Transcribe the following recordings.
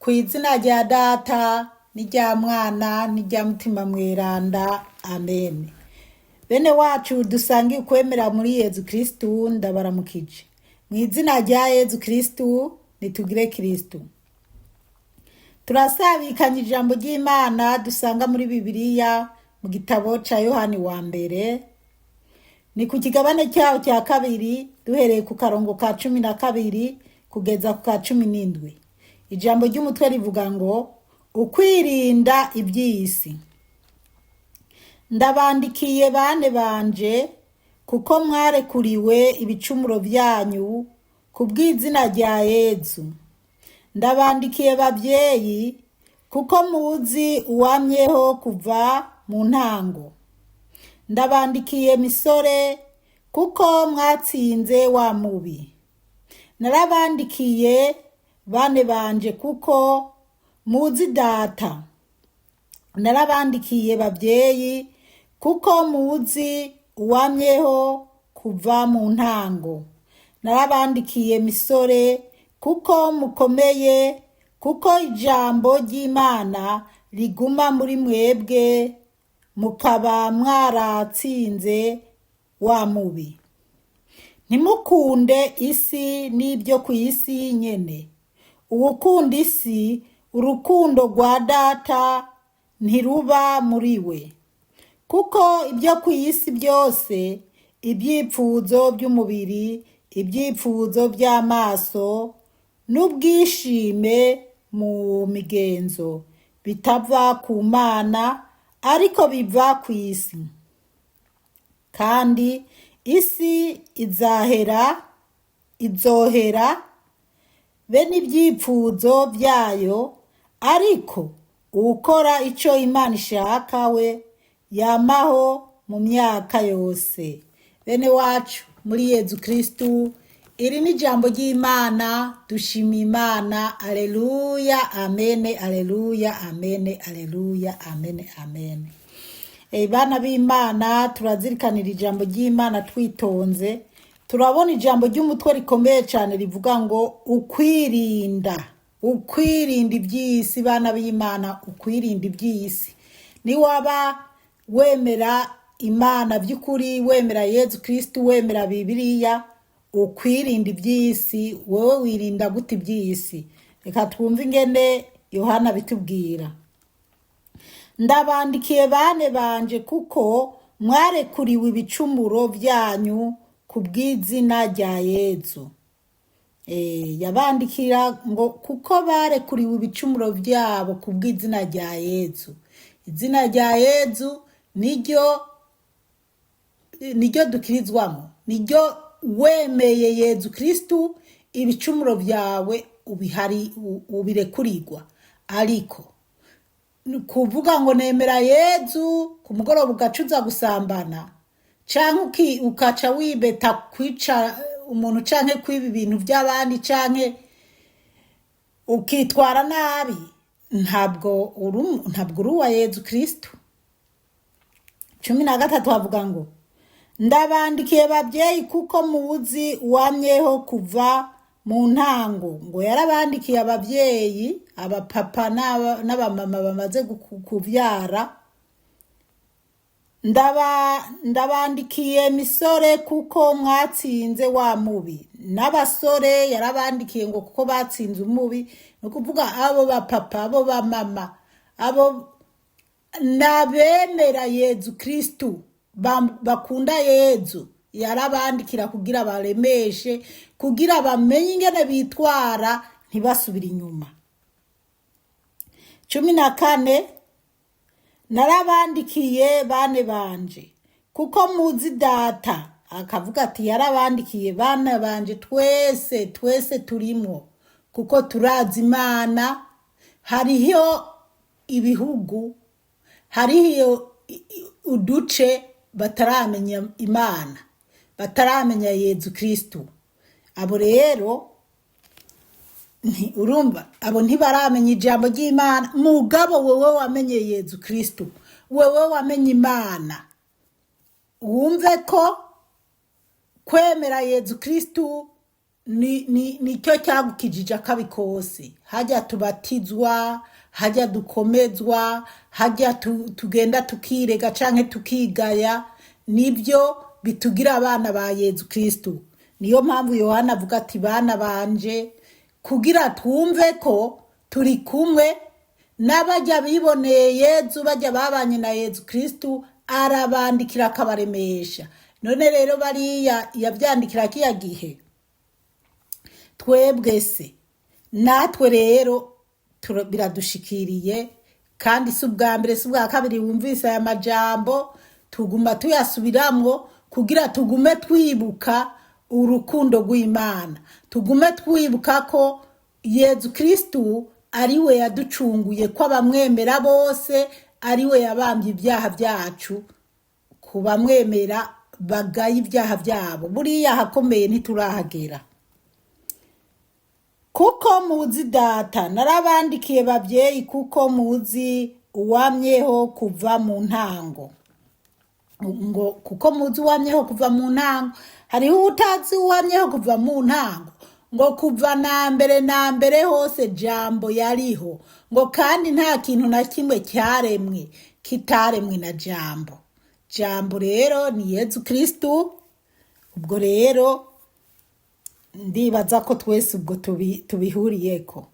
Ku izina rya Data n'irya Mwana n'irya Mutima Mweranda, amen. Bene wacu dusangiye ukwemera muri Yezu Kristu, ndabaramukije. Mu izina rya Yezu Kristu nitugire Kristu. Turasabikanye ijambo ry'Imana dusanga muri Bibiliya mu gitabo ca Yohani wa mbere. Ni ku kigabane cyaho cya kabiri duhereye ku karongo ka 12 kugeza ku ka 17. Ijambo ry'umutwe rivuga ngo ukwirinda iby'isi. Ndabandikiye bane banje kuko mwarekuriwe ibicumuro byanyu kubw'izina rya Yezu. Ndabandikiye bavyeyi kuko muzi uwamyeho kuva mu ntango. Ndabandikiye misore kuko mwatsinze wa mubi. Narabandikiye bane banje kuko muzi Data. Narabandikiye bavyeyi kuko muzi uwamyeho kuva mu ntango. Narabandikiye misore kuko mukomeye, kuko ijambo ry'Imana riguma muri mwebwe, mukaba mwaratsinze wa mubi. Ntimukunde isi n'ibyo ku isi nyene. Uwukunda isi, urukundo rwa Data ntiruba muri we. Kuko ibyo ku isi byose, ibyipfuzo by'umubiri, ibyipfuzo by'amaso, n'ubwishime mu migenzo, bitava ku Mana, ariko biva ku isi. Kandi isi izohera, bene ibyipfuzo byayo, ariko ukora ico Imana ishaka we yamaho mu myaka yose. Bene wacu muri Yezu Kristu, iri ni ijambo ry'Imana, dushima Imana. Aleluya, amene, aleluya, amene, aleluya, amene, amene. Bana b'Imana, turazirikanira ijambo ry'Imana twitonze. Turabona ijambo ry'umutwe rikomeye cyane rivuga ngo ukwirinda iby'isi. Bana b'Imana, ukwirinda iby'isi. Ni waba wemera Imana by'ukuri, wemera Yezu Kristu, wemera Bibiliya, ukwirinda iby'isi, wowe wirinda gute iby'isi? Reka twumve ingene Yohana bitubwira. Ndabandikiye bane banje kuko mwarekuriwe ibicumuro byanyu kubw'izina rya Yezu. Yabandikira ngo kuko barekuriwe ibicumuro byabo kubw'izina rya Yezu. Izina rya Yezu niryo dukirizwamo, niryo wemeye Yezu Kristu, ibicumuro byawe ubirekurirwa. Ariko kuvuga ngo nemera Yezu, ku mugoroba ugacuza gusambana, canke ukaca wibeta kwica umuntu, canke kwiba ibintu by'abandi, canke ukitwara nabi, ntabwo uri uwa Yezu Kristu. 13 havuga ngo ndabandikiye bavyeyi kuko muzi uwamyeho kuva mu ntango. Ngo yarabandikiye abavyeyi, abapapa n'abamama bamaze kuvyara. Ndabandikiye misore kuko mwatsinze wa mubi. N'abasore yarabandikiye ngo kuko batsinze umubi. No kuvuga abo bapapa, abo bamama, abo nabemera Yezu Kristu, bakunda Yezu, yarabandikira kugira baremeshe, kugira bamenye ingene bitwara, ntibasubira inyuma. 14 narabandikiye bane banje kuko muzi Data. Akavuga ati yarabandikiye bane banje, twese turimwo, kuko turazi Imana. Hariho ibihugu, hariho uduce bataramenya Imana, bataramenya Yezu Kristu. Abo rero urumva, abo ntibaramenya ijambo ry'Imana. Mugabo wewe wamenye Yezu Kristu, wewe wamenye Imana, wumve ko kwemera Yezu Kristu nicyo cyagukijije akabi kose. Hajya tubatizwa, hajya dukomezwa, hajya tugenda tukirega canke tukigaya, nibyo bitugira abana ba Yezu Kristu. Niyo mpamvu Yohana avuga ati bana banje, kugira twumve ko turi kumwe n'abajya biboneye Yezu, bajya babanye na Yezu Kristu, arabandikira akabaremesha. None rero bariya yavyandikira kiya gihe, twebwe se natwe rero biradushikiriye, kandi si ubwa mbere si ubwa kabiri wumvise aya majambo, tuguma tuyasubiramwo kugira tugume twibuka urukundo rw'Imana, tugume twibuka ko Yezu Kristu ari we yaducunguye, ko abamwemera bose ari we yabambye ibyaha byacu, ku bamwemera bagaye ibyaha byabo. Buriya hakomeye ntiturahagera. Kuko muzi data, narabandikiye babyeyi kuko muzi uwamyeho kuva mu ntango. Ngo kuko muzi uwamyeho kuva mu ntango, hariho utazi uwamyeho kuva mu ntango. Ngo kuva na mbere hose jambo yariho, ngo kandi nta kintu na kimwe cyaremwe kitaremwe na jambo. Jambo rero ni Yezu Kristu. Ubwo rero ndibaza ko twese ubwo tubihuriyeko.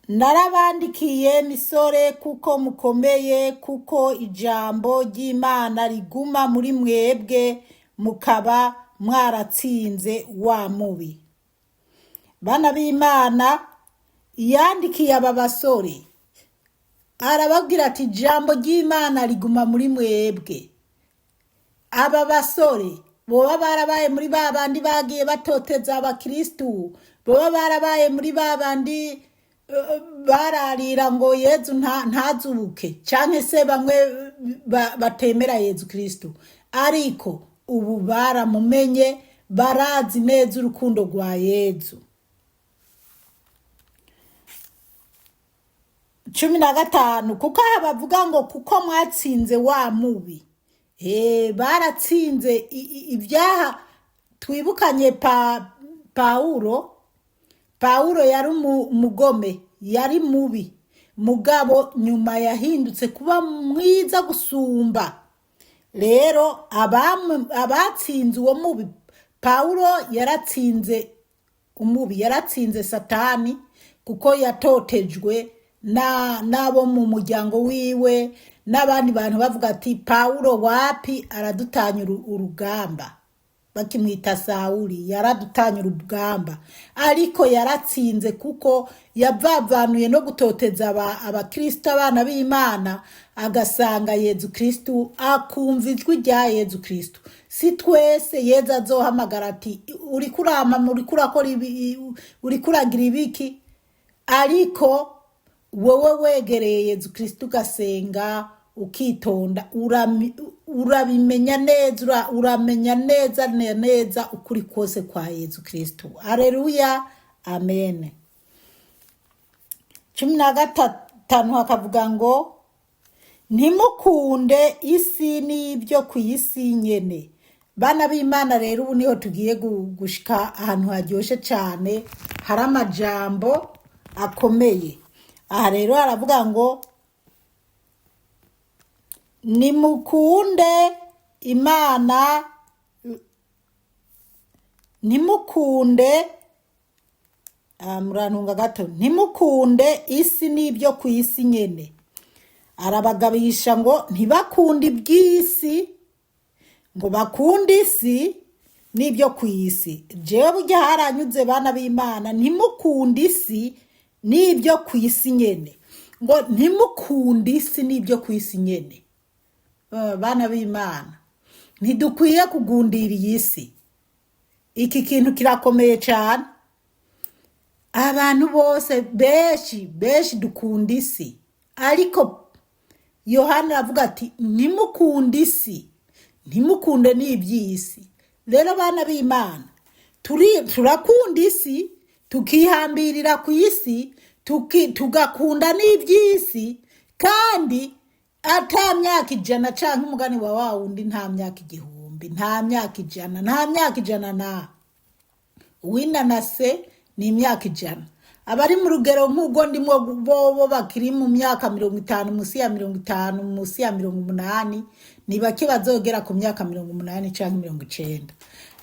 Narabandikiye misore kuko mukomeye, kuko ijambo ry'Imana riguma muri mwebwe, mukaba mwaratsinze wa mubi. Bana b'Imana, yandikiye aba basore arababwira ati ijambo ry'Imana riguma muri mwebwe. Aba basore boba barabaye muri babandi bagiye batoteza abakristu, boba barabaye muri babandi bararira ngo Yezu ntazubuke, canke se bamwe batemera Yezu Kristu, ariko ubu baramumenye, barazi neza urukundo rwa Yezu. 15 kuko bavuga ngo kuko mwatsinze wa mubi. Baratsinze ibyaha. Twibukanye Paulo yari umugome, yari mubi, mugabo nyuma yahindutse kuba mwiza gusumba. Rero abatsinze uwo mubi, Paulo yaratsinze umubi, yaratsinze Satani, kuko yatotejwe nabo mu muryango wiwe, n'abandi bantu bavuga ati Paulo wapi aradutanya urugamba, bakimwita Sauli, yaradutanya urugamba. Ariko yaratsinze kuko yavavanuye no gutoteza abakristo, abana b'Imana, agasanga Yezu Kristu, akumva ijwi rya Yezu Kristu. Si twese Yezu azohamagara ati uri kurama, uri kurakora ibi, uri kuragira ibiki, ariko wowe wegereye Yezu Kristu ugasenga, ukitonda, urabimenya neza, uramenya neza ukuri kose kwa Yezu Kristu. Haleluya, amen. 15 hakavuga ngo ntimukunde isi n'ibyo ku isi nyene. Bana b'Imana rero ubu niho tugiye gushika ahantu haryoshe cyane, hari amajambo akomeye. Aha rero aravuga ngo nimukunde Imana, ntimukunde murantunga gato, ntimukunde isi n'ibyo ku isi nyene. Arabagabisha ngo ntibakunde iby'isi, ngo bakunde isi n'ibyo ku isi. Jewe burya haranyuze bana b'Imana, ntimukunde isi n'ibyo ku isi nyene. Ngo ntimukunde isi n'ibyo ku isi nyene. Bana b'Imana, ntidukwiye kugundira iyi si. Iki kintu kirakomeye cyane. Abantu bose benshi dukunda isi, ariko Yohana avuga ati ntimukunde isi, ntimukunde n'iby'isi. Rero bana b'Imana, turakunda isi, tukihambirira ku isi, tugakunda n'iby'isi, kandi ata myaka 100 canke umugani wa wundi nta myaka 1000, nta myaka 100, nta myaka 100 na. uw'inanase ni imyaka 100. Abari mu rugero nk'ubwo ndimo bobo bakiri mu myaka 50, musi ya 50, musi ya 80, ni bake bazogera ku myaka 80 canke 90.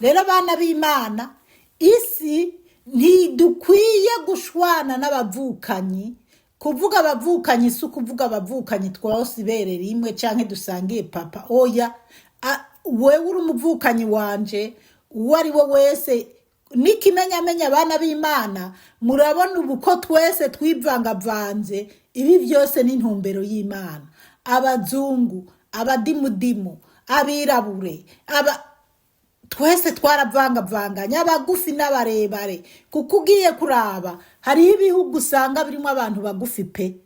Rero bana b'Imana, isi ntidukwiye gushwana n'abavukanyi. Kuvuga abavukanyi si ukuvuga abavukanyi twose ibere rimwe canke dusangiye papa. Oya, wewe uri umuvukanyi wanje, uwo ari we wese. Nikimenyamenya abana b'Imana, murabona ubuko twese twivangavanze. Ibi byose ni intumbero y'Imana. Abazungu, abadimudimu, abirabure, twese twaravangavanganya, abagufi n'abarebare. Kuko ugiye kuraba, hariho ibihugu usanga birimo abantu bagufi pe,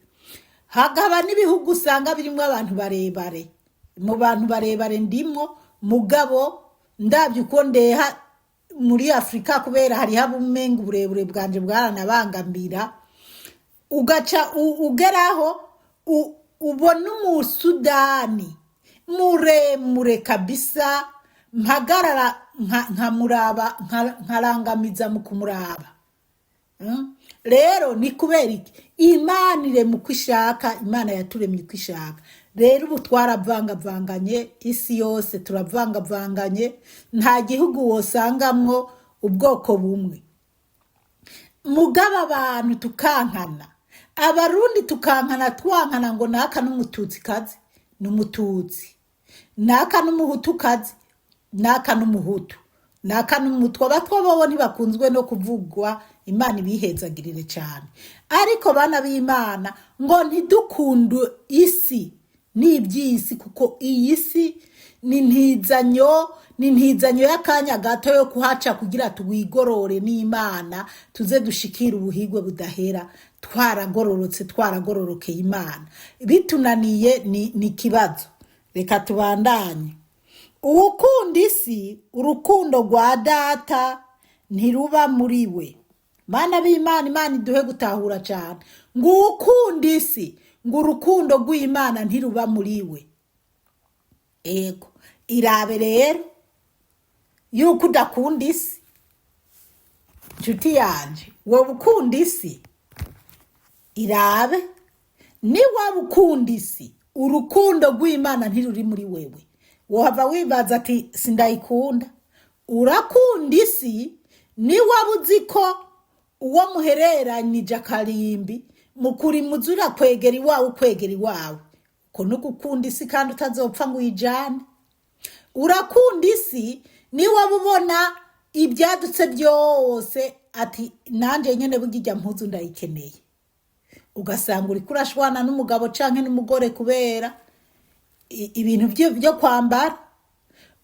hakaba n'ibihugu usanga birimo abantu barebare. Mu bantu barebare ndimo, mugabo ndabyo uko ndeha muri Afrika, kubera hariho abumenga uburebure bwanje bwaranabangamira. Ugaca ugeraho ubona umusudani muremure kabisa, mpagarara nkamuraba, nkarangamiza mu kumuraba. Rero ni kubera iki? Imana irema uko ishaka, Imana yaturemye uko ishaka. Rero ubu twaravangavanganye, isi yose turavangavanganye, nta gihugu wosangamwo ubwoko bumwe. Mugaba abantu tukankana, abarundi tukankana, twankana ngo naka n'umututsi kazi n'umututsi, naka n'umuhutu kazi naka n'umuhutu, naka n'umutwa. Abatwa bobo ntibakunzwe no kuvugwa, Imana ibihezagirire cyane. Ariko bana b'Imana, ngo ntidukunde isi n'iby'isi, kuko iyi si ni ntizanyo y'akanya gato yo kuhaca kugira tuwigorore n'Imana, tuze dushikira ubuhigwe budahera. Twaragororokeye Imana, bitunaniye ni kibazo. Reka tubandanye. Uwukunda isi, urukundo rwa data ntiruba muri we. Bana b'Imana, Imana iduhe gutahura cyane. Ngo uwukunda isi, ngo urukundo rw'Imana ntiruba muri we. Ego, irabe rero yuko udakunda isi. Nshuti yanje, wowe ukunda isi, irabe. Niba ukunda isi, urukundo rw'Imana ntiruri muri wewe. Wohava wibaza ati sindayikunda. Urakunda isi, niba uzi ko uwo muhereranyije akarimbi mukuri muzura kwegera iwawe, ko nugukunda isi kandi utazopfa ngo uyijane. Urakunda isi, niba ubona ibyadutse byose ati nanje nyene bugijya mpuzu ndayikeneye, ugasanga uri kurashwana n'umugabo canke n'umugore kubera ibintu byo kwambara.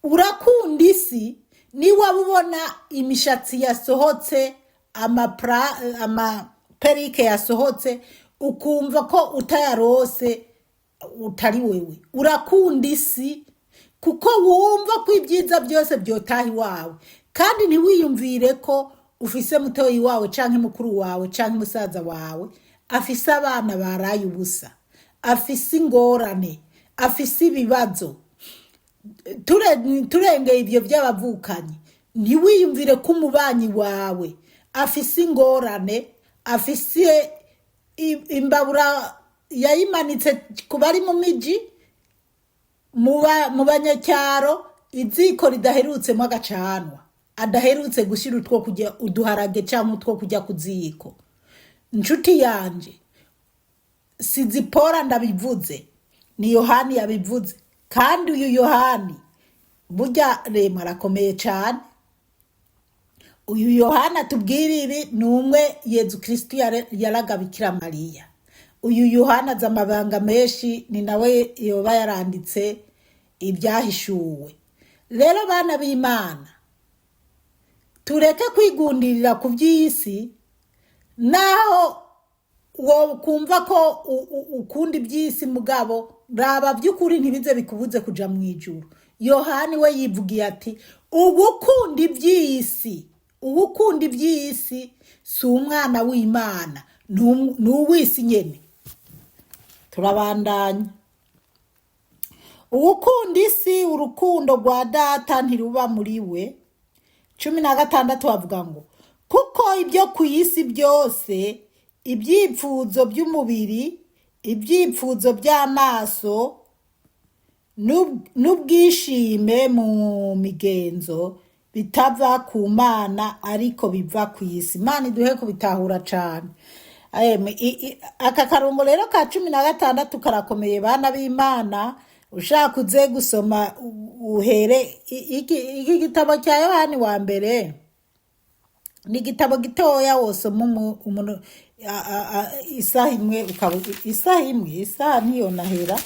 Urakunda isi, niba ubona imishatsi yasohotse, ama perike yasohotse, ukumva ko utayarose utari wewe. Urakunda isi kuko wumva ko ibyiza byose byotahi wawe, kandi ntiwiyumvire ko ufise mutoyi wawe canke mukuru wawe canke musaza wawe afise abana baraye ubusa, afise ingorane, afise ibibazo. Turengeye ibyo by'abavukanyi, ntiwiyumvire ko umubanyi wawe afise ingorane, afise imbabura yayimanitse ku bari mu miji, mu banyacyaro iziko ridaherutsemo agacanwa, adaherutse gushira utwo kujya uduharage cyangwa utwo kujya kuziko. Nshuti yanje, Sizipora ndabivuze, ni Yohani yabivuze, kandi uyu Yohani burya rema arakomeye cyane. Uyu Yohana tubwira ibi ni umwe Yezu Kristo yaraga Bikira Mariya. Uyu Yohana azi amabanga menshi, ni nawe yoba yaranditse ibyahishuwe. Rero bana b'Imana, tureke kwigundirira ku by'isi, naho wowe kumva ko ukunda iby'isi, mugabo raba by'ukuri ntibize bikubuze kuja mu ijuru. Yohani we yivugiye ati ugukunda iby'isi, ugukunda iby'isi si umwana w'Imana, n'uw'isi nyene. Turabandanya. Ugukunda isi, urukundo rwa data ntiruba muri we. 16 bavuga ngo kuko ibyo ku isi byose, ibyipfuzo by'umubiri, ibyipfuzo by'amaso n'ubwishime mu migenzo bitava ku Mana ariko biva ku isi. Imana iduhe kubitahura cane. Aka karongo rero ka 16 karakomeye bana b'Imana. Ushaka uze gusoma uhere iki gitabo cya Yohani wa mbere. Ni igitabo gitoya wosoma umuntu isaha imwe isaha niyo nahera.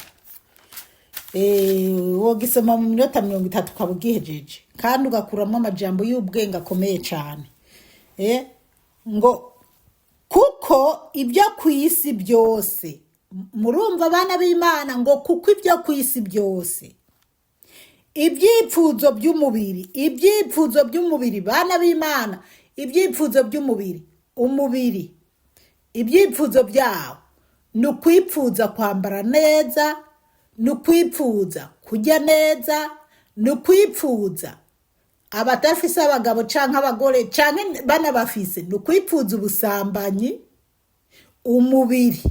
Wogisoma mu minota 30 ukaba ugihejeje kandi ugakuramo amajambo y'ubwenge akomeye cyane. Ngo kuko ibyo ku isi byose, murumva abana b'Imana, ngo kuko ibyo ku isi byose, ibyipfuzo by'umubiri bana b'Imana, ibyipfuzo by'umubiri, umubiri ibyipfuzo byawo ni ukwipfuza kwambara neza, ni ukwipfuza kujya neza, ni ukwipfuza abadafise abagabo canke abagore canke bana bafise, ni ukwipfuza ubusambanyi. Umubiri,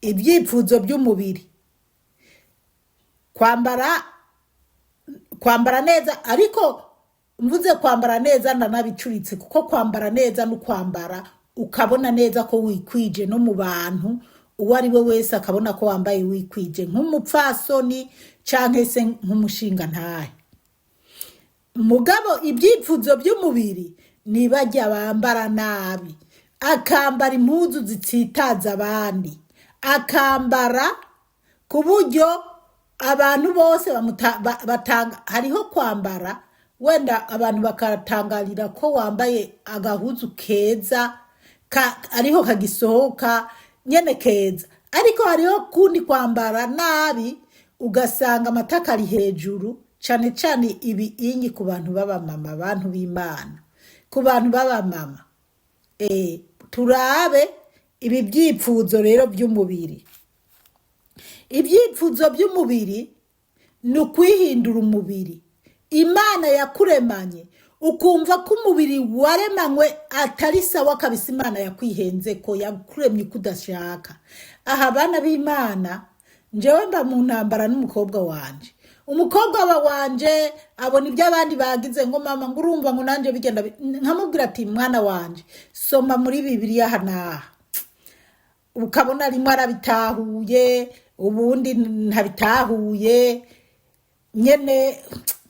ibyipfuzo by'umubiri, kwambara neza. Ariko mvuze kwambara neza ndanabicuritse, kuko kwambara neza no kwambara ukabona neza ko wikwije no mu bantu, uwo ari we wese akabona ko wambaye wikwije nk'umupfasoni canke se nk'umushinga ntahe. Mugabo ibyipfuzo by'umubiri ni bajya bambara nabi, akambara impuzu zitsitaza abandi, akambara ku buryo abantu bose batanga. Hariho kwambara wenda abantu bakatangarira ko wambaye agahuzu keza ariho kagisohoka nyene keza, ariko hariho kundi kwambara nabi ugasanga amataka ari hejuru, cane cane ibi inyi ku bantu b'abamama, abantu b'Imana, ku bantu b'abamama. Turabe ibi byipfuzo rero by'umubiri. Ibyipfuzo by'umubiri ni ukwihindura umubiri. Imana yakuremanye ukumva ko umubiri waremanywe atari sawa kabisa. Imana yakwihenze ko yakuremye kudashaka. Aha abana b'Imana, njewe mba mu ntambara n'umukobwa wanje. Umukobwa wanje abona ibyo abandi bagize, ngo mama ngo urumva ngo nanje bigenda, nkamubwira ati mwana wanje soma muri Bibiliya hanaha. Ukabona rimwe arabitahuye, ubundi ntabitahuye nyene,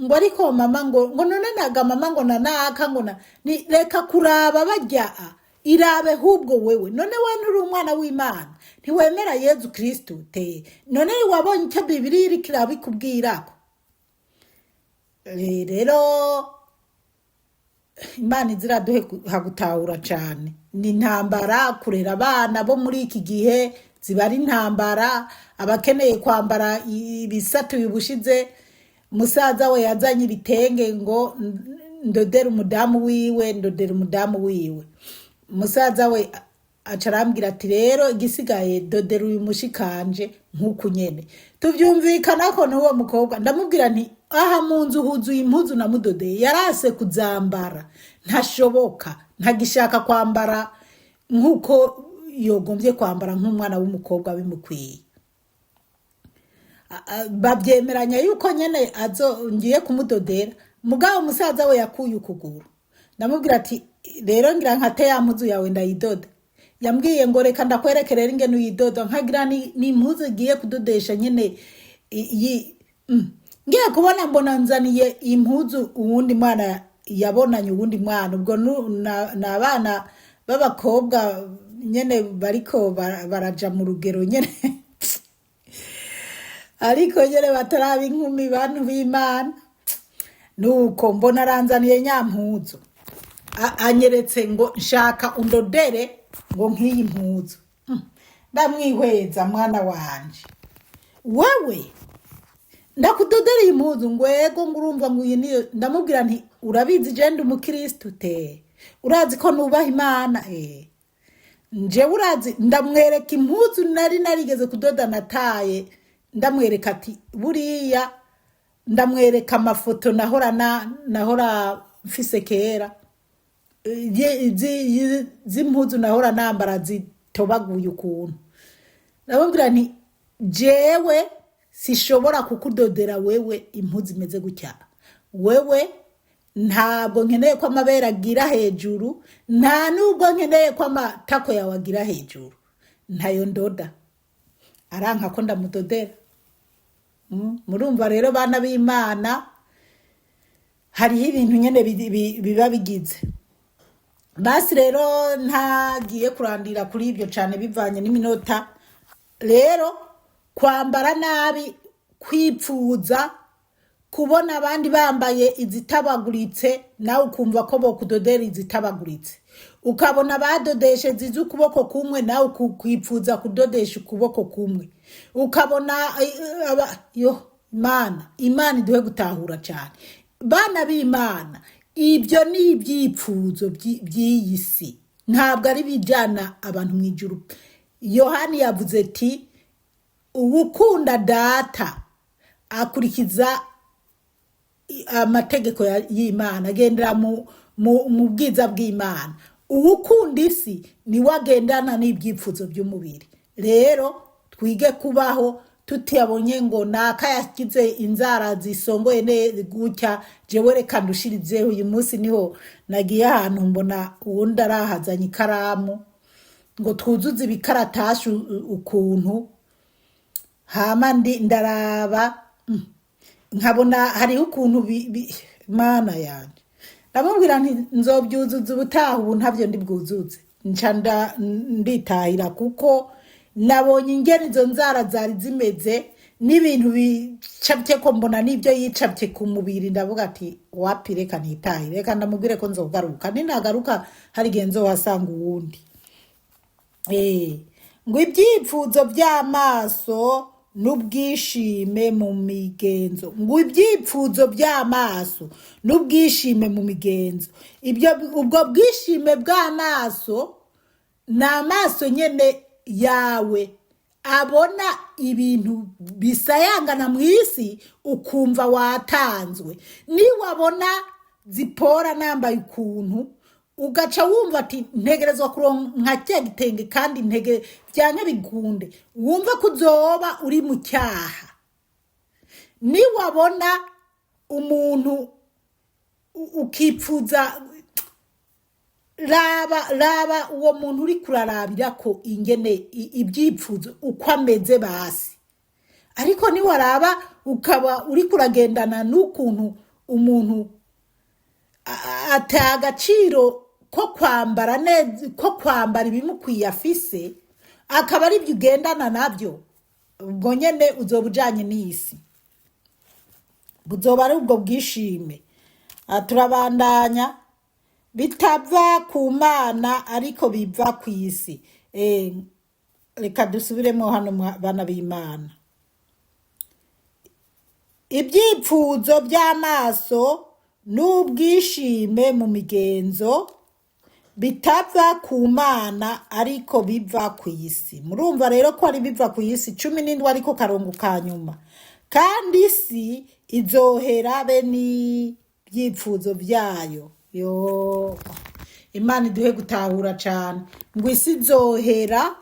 ngo ariko mama ngo none naga mama ngo nanaka ngo ni reka kuraba bajya, irabe hubwo wewe. None we nturi umwana w'Imana, ntiwemera Yezu Kristo te? None wabonye icyo Bibiliya iri kirabikubwirako? Rero Imana iziraduhe hagutahura cyane. Ni intambara kurera abana bo muri iki gihe, ziba ari intambara. Abakeneye kwambara ibisatuye ubushize, musaza we yazanye ibitenge ngo ndodera umudamu wiwe. Musaza we acarambira ati rero igisigaye dodera uyu mushikanje nk'uku nyene. Tuvyumvikana ko n'uwo mukobwa ndamubwira nti aha mu nzu huzuye impuzu namudodeye, yarase kuzambara, ntashoboka, ntagishaka kwambara nk'uko yogombye kwambara nk'umwana w'umukobwa bimukwiye. Babyemeranya yuko nyene ngiye kumudodera. Mugabo musaza we yakuye ukuguru. Ndamubwira ati rero ngira nkate ya mpuzu yawe ndayidoda. Yambwiye ngo reka ndakwereke rero ingene uyidoda, nkagira ni impuzu giye kudodesha nyene ngiye kubona mbona nzaniye impuzu uwundi mwana yabonanye uwundi mwana. Ubwo n'abana b'abakobwa nyene bariko baraja mu rugero nyene ariko nyene bataraba inkumi, bantu b'Imana. Nuko mbona aranzaniye nyampuzu, anyeretse ngo nshaka undodere ngo nk'iyi mpuzu. Ndamwihweza mwana wanje, wewe ndakudodera iyi mpuzu ngo yego ngurumva ngo iyi niyo. Ndamubwira nti urabizi je ndi umukristo te? Urazi ko nubaha Imana? Nje urazi. Ndamwereka impuzu nari narigeze kudoda nataye, ndamwereka ati buriya, ndamwereka amafoto nahora mfise kera. z'impuzu nahora nambara zitobaguye ukuntu, ndababwira nti jewe sishobora kukudodera wewe impuzu imeze gutya, wewe ntabwo nkeneye ko amabere agira hejuru, nta nubwo nkeneye ko amatako yawe agira hejuru, ntayo ndoda. Aranka ko ndamudodera. Murumva rero bana b'Imana, hariho ibintu nyene biba bigize. Basi rero ntagiye kurandira kuri ibyo cyane bivanye n'iminota. Rero kwambara nabi, kwipfuza, kubona abandi bambaye izitabaguritse nawe ukumva ko bokudodera izitabaguritse, ukabona badodeshe zizi ukuboko kumwe nawe kwipfuza kudodesha ukuboko kumwe, ukabona Imana iduhe gutahura cyane bana b'Imana. Ibyo ni ibyipfuzo by'iyi si, ntabwo ari bijyana abantu mu ijuru. Yohani yavuze ati uwukunda data akurikiza amategeko y'Imana, agendera mu bwiza bw'Imana. Uwukunda isi niwe agendana n'ibyipfuzo by'umubiri. Rero twige kubaho tutiyabonye ngo naka yagize inzara zisongoye gutya, jewe reka ndushirizeho. Uyu munsi niho nagiye ahantu mbona uwundi arahazanye ikaramu ngo twuzuze ibikaratasi ukuntu, hama ndaraba nkabona hariho ukuntu Mana yanjye, ndamubwira nti nzobyuzuza ubutaha, ubu ntabyo ndi bwuzuze. Nca nditahira kuko nabonye ingene izo nzara zari zimeze n'ibintu bicapye ko mbona n'ibyo yicapye ku mubiri. Ndavuga ati wapi, reka ntitahire, reka ndamubwire ko nzogaruka. Ninagaruka hari igihe nzohasanga uwundi. Ngo ibyipfuzo by'amaso n'ubwishime mu migenzo, ngo ibyipfuzo by'amaso n'ubwishime mu migenzo. Ubwo bwishime bw'amaso ni amaso nyene yawe abona ibintu bisayangana mu isi ukumva watanzwe. Niwabona Zipora nambaye ukuntu ugaca wumva ati ntegerezwa kuronka cya gitenge kandi byanke bigunde, wumva kuzoba uri mu cyaha. Niwabona umuntu ukipfuza, raba uwo muntu uri kurarabira ko ingene ibyipfuzo uko ameze basi. Ariko niwaraba ukaba uri kuragendana n'ukuntu umuntu atagaciro ko kwambara neza, ko kwambara ibimukwiye afise, akaba ari byo ugendana nabyo, ubwo nyene uzoba ujanye n'isi, buzoba ari ubwo bwishime. Turabandanya, bitava ku Mana ariko biva ku isi. Reka dusubiremo hano bana b'Imana. Ibyipfuzo by'amaso n'ubwishime mu migenzo bitava ku Mana ariko biva ku isi. Murumva rero ko ari biva ku isi. 17 ariko karongo ka nyuma, kandi isi izohera be ni byipfuzo byayo. Imana iduhe gutahura cyane. Ngo isi izohera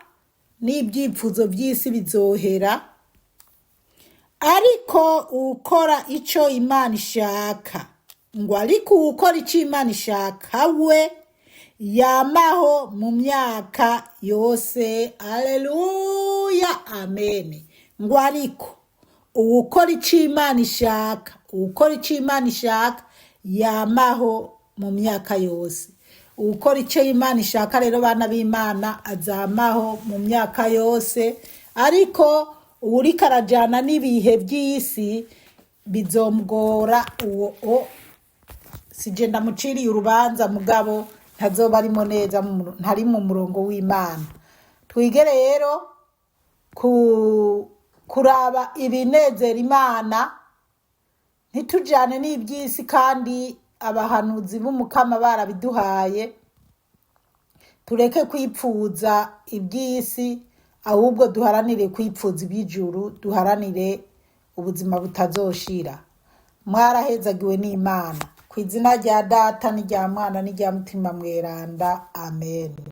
n'ibyipfuzo by'isi bizohera, ariko ukora ico Imana ishaka, ngo ariko ukora ico Imana ishaka we yamaho mu myaka yose. Haleluya, amen. Ngo ariko ukora ico Imana ishaka, ukora ico Imana ishaka yamaho mu myaka yose. Ukora ico Imana ishaka rero bana b'Imana azamaho mu myaka yose, ariko uri karajana n'ibihe by'isi bizomgora. Uwo sije ndamuciriye urubanza, mugabo ntazoba arimo neza, ntari mu murongo w'Imana. Twige rero kuraba ibinezera Imana, ntitujane n'iby'isi kandi abahanuzi b'umukama barabiduhaye. Tureke kwipfuza iby'isi, ahubwo duharanire kwipfuza iby'ijuru, duharanire ubuzima butazoshira. Mwarahezagiwe n'Imana. ku izina rya Data n'irya Mwana n'irya Mutima Mweranda, amen.